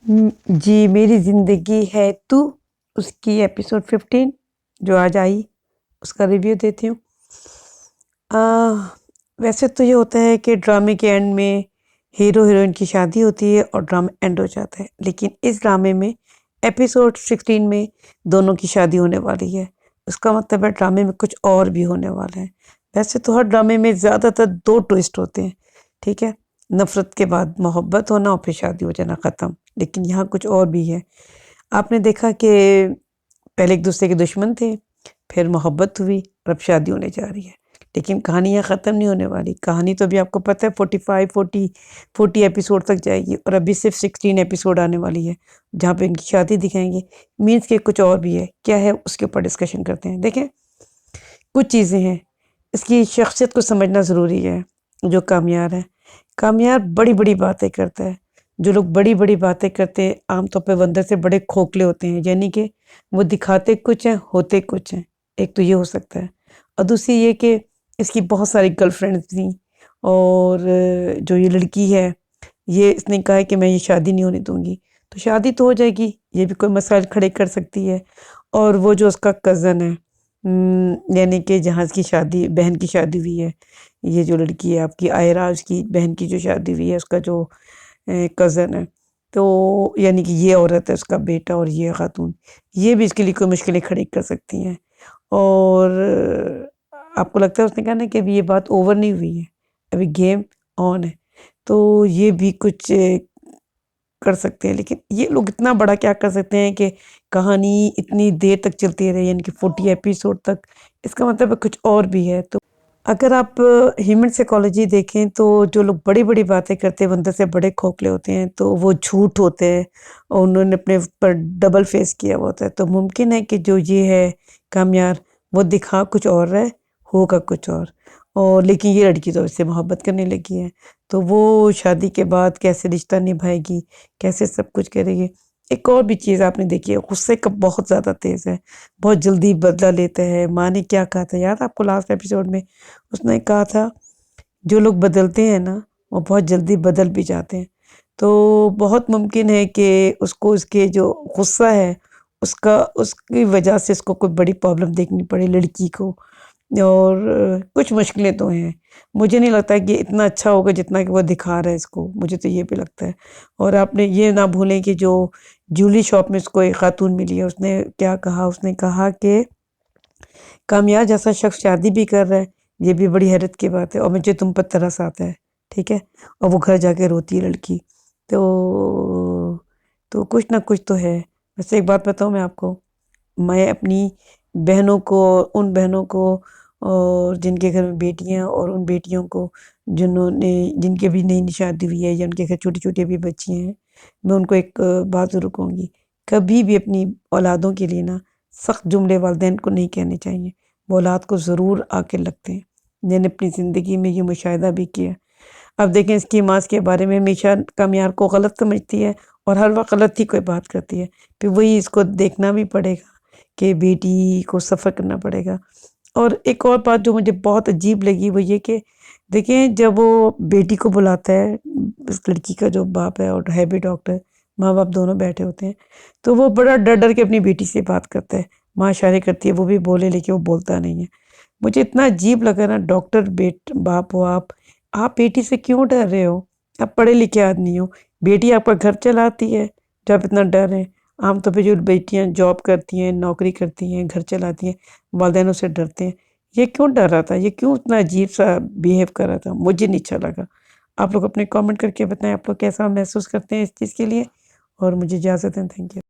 جی میری زندگی ہے تو اس کی ایپیسوڈ 15 جو آج آئی اس کا ریویو دیتی ہوں۔ ویسے تو یہ ہوتا ہے کہ ڈرامے کے اینڈ میں ہیرو ہیروئن کی شادی ہوتی ہے اور ڈرامہ اینڈ ہو جاتا ہے، لیکن اس ڈرامے میں ایپیسوڈ 16 میں دونوں کی شادی ہونے والی ہے۔ اس کا مطلب ہے ڈرامے میں کچھ اور بھی ہونے والا ہے۔ ویسے تو ہر ڈرامے میں زیادہ تر 2 ٹوسٹ ہوتے ہیں، ٹھیک ہے، نفرت کے بعد محبت ہونا اور پھر شادی ہو جانا ختم، لیکن یہاں کچھ اور بھی ہے۔ آپ نے دیکھا کہ پہلے ایک دوسرے کے دشمن تھے، پھر محبت ہوئی اور اب شادی ہونے جا رہی ہے، لیکن کہانی یہاں ختم نہیں ہونے والی۔ کہانی تو ابھی آپ کو پتہ ہے 40 ایپیسوڈ تک جائے گی، اور ابھی صرف 16 ایپیسوڈ آنے والی ہے جہاں پہ ان کی شادی دکھائیں گے۔ مینس کہ کچھ اور بھی ہے، کیا ہے اس کے اوپر ڈسکشن کرتے ہیں۔ دیکھیں کچھ چیزیں ہیں، اس کی شخصیت کو سمجھنا ضروری ہے۔ جو کامیار ہے، کامیار بڑی بڑی باتیں کرتا ہے۔ جو لوگ بڑی بڑی باتیں کرتے ہیں عام طور پہ اندر سے بڑے کھوکھلے ہوتے ہیں، یعنی کہ وہ دکھاتے کچھ ہیں ہوتے کچھ ہیں۔ ایک تو یہ ہو سکتا ہے، اور دوسری یہ کہ اس کی بہت ساری گرل فرینڈس تھیں، اور جو یہ لڑکی ہے یہ اس نے کہا ہے کہ میں یہ شادی نہیں ہونے دوں گی، تو شادی تو ہو جائے گی، یہ بھی کوئی مسائل کھڑے کر سکتی ہے۔ اور وہ جو اس کا کزن ہے، یعنی کہ جہاں اس کی شادی بہن کی شادی ہوئی ہے، یہ جو لڑکی ہے آپ کی آئرہ، اس کی بہن کی جو شادی ہوئی ہے، اس کا جو کزن ہے، تو یعنی کہ یہ عورت ہے اس کا بیٹا اور یہ خاتون، یہ بھی اس کے لیے کوئی مشکلیں کھڑی کر سکتی ہیں۔ اور آپ کو لگتا ہے اس نے کہا نا کہ ابھی یہ بات اوور نہیں ہوئی ہے، ابھی گیم آن ہے، تو یہ بھی کچھ کر سکتے ہیں۔ لیکن یہ لوگ اتنا بڑا کیا کر سکتے ہیں کہ کہانی اتنی دیر تک چلتی رہے، یعنی کہ 40 ایپیسوڈ تک، اس کا مطلب ہے کچھ اور بھی ہے۔ تو اگر آپ ہیومن سائیکالوجی دیکھیں تو جو لوگ بڑی بڑی باتیں کرتے ہیں وہ اندر سے بڑے کھوکھلے ہوتے ہیں، تو وہ جھوٹ ہوتے ہیں اور انہوں نے اپنے پر ڈبل فیس کیا ہوا ہوتا ہے۔ تو ممکن ہے کہ جو یہ ہے کامیار، وہ دکھا کچھ اور رہے، ہوگا کچھ اور لیکن یہ لڑکی تو اس سے محبت کرنے لگی ہے، تو وہ شادی کے بعد کیسے رشتہ نبھائے گی، کیسے سب کچھ کرے گی۔ ایک اور بھی چیز آپ نے دیکھی ہے، غصے کا بہت زیادہ تیز ہے، بہت جلدی بدلہ لیتا ہے۔ ماں نے کیا کہا تھا یاد آپ کو لاسٹ ایپیسوڈ میں؟ اس نے کہا تھا جو لوگ بدلتے ہیں نا وہ بہت جلدی بدل بھی جاتے ہیں، تو بہت ممکن ہے کہ اس کو اس کے جو غصہ ہے اس کی وجہ سے اس کو کوئی بڑی پرابلم دیکھنی پڑے لڑکی کو، اور کچھ مشکلیں تو ہیں۔ مجھے نہیں لگتا کہ اتنا اچھا ہوگا جتنا کہ وہ دکھا رہا ہے اس کو، مجھے تو یہ بھی لگتا ہے۔ اور آپ نے یہ نہ بھولیں کہ جو جولی شاپ میں اس کو ایک خاتون ملی ہے، اس نے کیا کہا؟ اس نے کہا کہ کامیاب جیسا شخص شادی بھی کر رہا ہے، یہ بھی بڑی حیرت کی بات ہے، اور مجھے تم پر ترس آتا ہے، ٹھیک ہے۔ اور وہ گھر جا کے روتی ہے لڑکی، تو کچھ نہ کچھ تو ہے۔ ویسے ایک بات بتاؤں میں آپ کو، میں اپنی بہنوں کو، ان بہنوں کو اور جن کے گھر میں بیٹیاں، اور ان بیٹیوں کو جن کی ابھی نئی شادی ہوئی ہے یا ان کے گھر چھوٹی چھوٹی ابھی بچی ہیں، میں ان کو ایک بات ضرور کہوں گی، کبھی بھی اپنی اولادوں کے لیے نا سخت جملے والدین کو نہیں کہنے چاہیے۔ وہ اولاد کو ضرور آ کے لگتے ہیں، میں نے اپنی زندگی میں یہ مشاہدہ بھی کیا۔ اب دیکھیں اس کی ماں کے بارے میں ہمیشہ کامیار کو غلط سمجھتی ہے اور ہر وقت غلط ہی کوئی بات کرتی ہے، پھر وہی اس کو دیکھنا بھی پڑے گا کہ بیٹی کو سفر کرنا پڑے گا۔ اور ایک اور بات جو مجھے بہت عجیب لگی وہ یہ کہ دیکھیں جب وہ بیٹی کو بلاتا ہے، اس لڑکی کا جو باپ ہے اور ہے بھی ڈاکٹر، ماں باپ دونوں بیٹھے ہوتے ہیں، تو وہ بڑا ڈر ڈر کے اپنی بیٹی سے بات کرتا ہے، ماں اشارے کرتی ہے وہ بھی بولے لیکن وہ بولتا نہیں ہے۔ مجھے اتنا عجیب لگا نا، ڈاکٹر باپ ہو آپ بیٹی سے کیوں ڈر رہے ہو؟ آپ پڑھے لکھے آدمی ہو، بیٹی آپ کا گھر چلاتی ہے جو آپ اتنا ڈر رہے ہیں۔ عام طور پہ جو بیٹیاں جاب کرتی ہیں، نوکری کرتی ہیں، گھر چلاتی ہیں، والدینوں سے ڈرتے ہیں، یہ کیوں ڈر رہا تھا؟ یہ کیوں اتنا عجیب سا بیہیو کر رہا تھا؟ مجھے نہیں اچھا لگا۔ آپ لوگ اپنے کامنٹ کر کے بتائیں آپ لوگ کیسا محسوس کرتے ہیں اس چیز کے لیے، اور مجھے اجازت دیں، تھینک یو۔